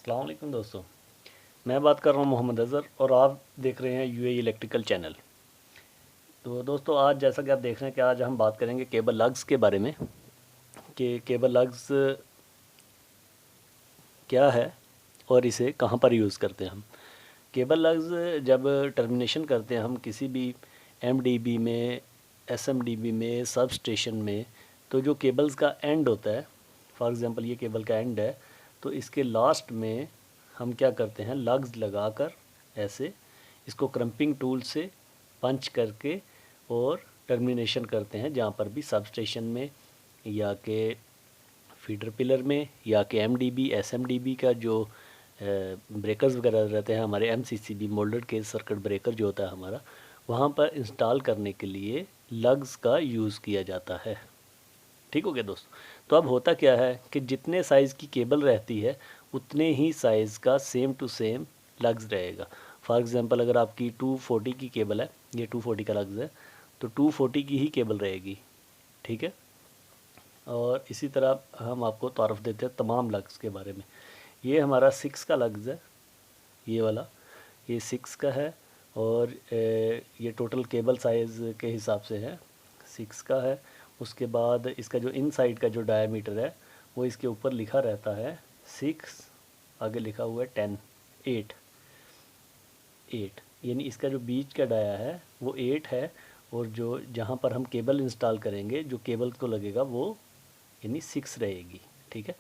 अस्सलाम वालेकुम दोस्तों। मैं बात कर रहा हूँ मोहम्मद अज़हर और आप देख रहे हैं यूएई इलेक्ट्रिकल चैनल। तो दोस्तों आज जैसा कि आप देख रहे हैं कि आज हम बात करेंगे केबल लग्स के बारे में कि केबल लग्स क्या है और इसे कहाँ पर यूज़ करते हैं हम। केबल लग्स जब टर्मिनेशन करते हैं हम किसी भी एमडीबी में, एसएमडीबी में, सब स्टेशन में, तो जो केबल्स का एंड होता है, फॉर एग्ज़ाम्पल ये केबल का एंड है, तो इसके लास्ट में हम क्या करते हैं, लग्स लगाकर ऐसे इसको क्रम्पिंग टूल से पंच करके और टर्मिनेशन करते हैं जहाँ पर भी सब स्टेशन में या के फीडर पिलर में या कि एमडीबी एसएमडीबी का जो ब्रेकर्स वगैरह रहते हैं हमारे MCCB moulded case circuit breaker जो होता है हमारा, वहाँ पर इंस्टॉल करने के लिए लग्स का यूज़ किया जाता है। ठीक हो गया दोस्तों। तो अब होता क्या है कि जितने साइज़ की केबल रहती है उतने ही साइज़ का सेम टू सेम लग्स रहेगा। फॉर एग्ज़ाम्पल अगर आपकी 240 की केबल है, ये 240 का लग्स है, तो 240 की ही केबल रहेगी। ठीक है। और इसी तरह हम आपको तारफ़ देते हैं तमाम लग्स के बारे में। ये हमारा 6 का लग्स है, ये वाला, ये 6 का है और ये टोटल केबल साइज़ के हिसाब से है, 6 का है। उसके बाद इसका जो इनसाइड का जो डायमीटर है वो इसके ऊपर लिखा रहता है 6, आगे लिखा हुआ है 10, 8, यानी इसका जो बीच का डाया है वो 8 है और जो जहाँ पर हम केबल इंस्टॉल करेंगे जो केबल को लगेगा वो यानी 6 रहेगी। ठीक है।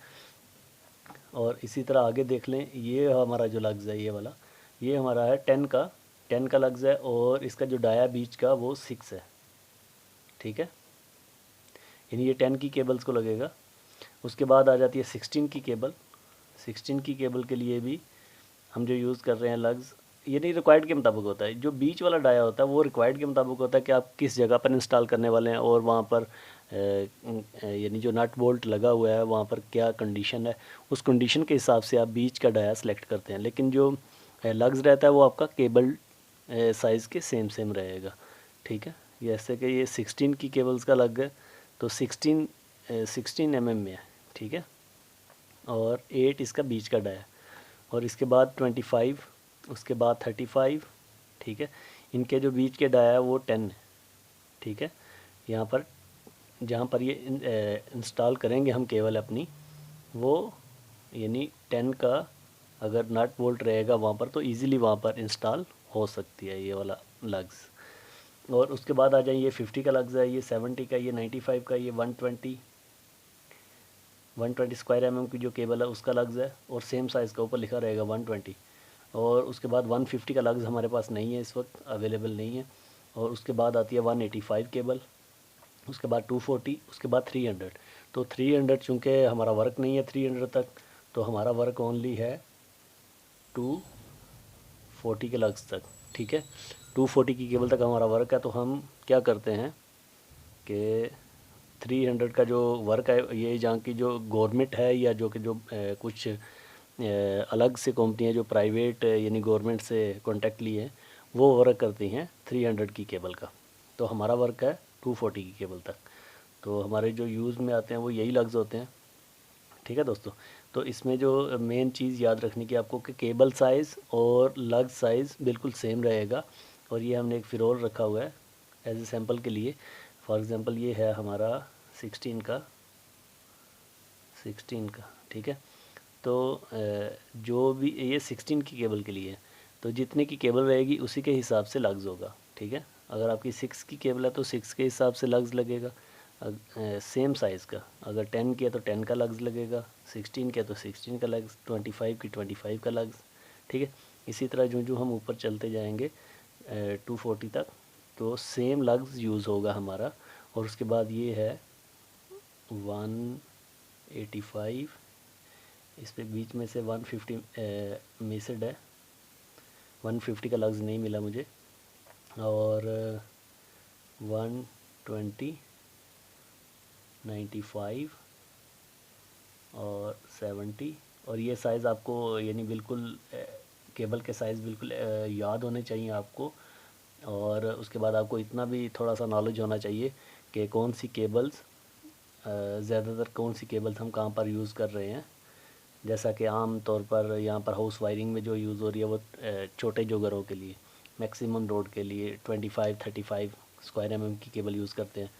और इसी तरह आगे देख लें, ये हमारा जो लग्स है ये वाला, ये हमारा है 10 का लग्स है और इसका जो डाया बीच का वो 6 है। ठीक है। यानी ये 10 की केबल्स को लगेगा। उसके बाद आ जाती है 16 की केबल। 16 की केबल के लिए भी हम जो यूज़ कर रहे हैं लग्स, ये नहीं रिक्वायर्ड के मुताबिक होता है। जो बीच वाला डाया होता है वो रिक्वायर्ड के मुताबिक होता है कि आप किस जगह पर इंस्टॉल करने वाले हैं और वहाँ पर यानी जो नट बोल्ट लगा हुआ है वहाँ पर क्या कंडीशन है, उस कंडीशन के हिसाब से आप बीच का डाया सेलेक्ट करते हैं। लेकिन जो लग्स रहता है वो आपका केबल साइज़ के सेम रहेगा। ठीक है। जैसे कि ये 16 की केबल्स का लग है तो 16 mm में है। ठीक है। और 8 इसका बीच का डाया और इसके बाद 25, उसके बाद 35। ठीक है। इनके जो बीच के डाया है वो 10 है। ठीक है। यहाँ पर जहाँ पर ये इंस्टॉल करेंगे हम केबल अपनी, वो यानी 10 का अगर नट बोल्ट रहेगा वहाँ पर तो इजीली वहाँ पर इंस्टॉल हो सकती है ये वाला लग्स। और उसके बाद आ जाए ये 50 का लग्स है, ये 70 का, ये 95 का, ये 120 स्क्वायर mm की जो केबल है उसका लग्स है और सेम साइज़ का ऊपर लिखा रहेगा 120। और उसके बाद 150 का लग्स हमारे पास नहीं है, इस वक्त अवेलेबल नहीं है। और उसके बाद आती है 185 केबल, उसके बाद 240, उसके बाद 300। तो 300 चूँकि हमारा वर्क नहीं है 300 तक, तो हमारा वर्क ओनली है 240 के लग्स तक। ठीक है। 240 की केबल तक हमारा वर्क है, तो हम क्या करते हैं कि 300 का जो वर्क है, ये जहाँ की जो गवर्नमेंट है या जो कि जो कुछ अलग से कंपनियाँ जो प्राइवेट यानी गवर्नमेंट से कॉन्टैक्ट लिए हैं, वो वर्क करती हैं 300 की केबल का। तो हमारा वर्क है 240 की केबल तक। तो हमारे जो यूज़ में आते हैं वो यही लग्स होते हैं। ठीक है दोस्तों। तो इसमें जो मेन चीज़ याद रखने की आपको कि केबल साइज़ और लग साइज़ बिल्कुल सेम रहेगा। और ये हमने एक फिरोल रखा हुआ है एज ए सैम्पल के लिए। फॉर एग्ज़ाम्पल ये है हमारा 16 का। ठीक है। तो जो भी ये 16 की केबल के लिए है, तो जितने की केबल रहेगी उसी के हिसाब से लग्स होगा। ठीक है। अगर आपकी 6 की केबल है तो 6 के हिसाब से लग्स लगेगा सेम साइज़ का। अगर 10 की है तो 10 का लग्स लगेगा, 16 के है तो 16 का लग्स, 25 की 25 का लग्स। ठीक है। इसी तरह जो हम ऊपर चलते जाएंगे 240 तक, तो सेम लग्स यूज़ होगा हमारा। और उसके बाद ये है 185, इस पे बीच में से 150 मिसड है, 150 का लग्स नहीं मिला मुझे। और 120, 95 और 70। और ये साइज़ आपको यानी बिल्कुल केबल के साइज़ बिल्कुल याद होने चाहिए आपको। और उसके बाद आपको इतना भी थोड़ा सा नॉलेज होना चाहिए कि कौन सी केबल्स ज़्यादातर कौन सी केबल्स हम कहाँ पर यूज़ कर रहे हैं। जैसा कि आम तौर पर यहाँ पर हाउस वायरिंग में जो यूज़ हो रही है वो छोटे जो घरों के लिए मैक्सिमम लोड के लिए 25-35 स्क्वायर mm की केबल यूज़ करते हैं।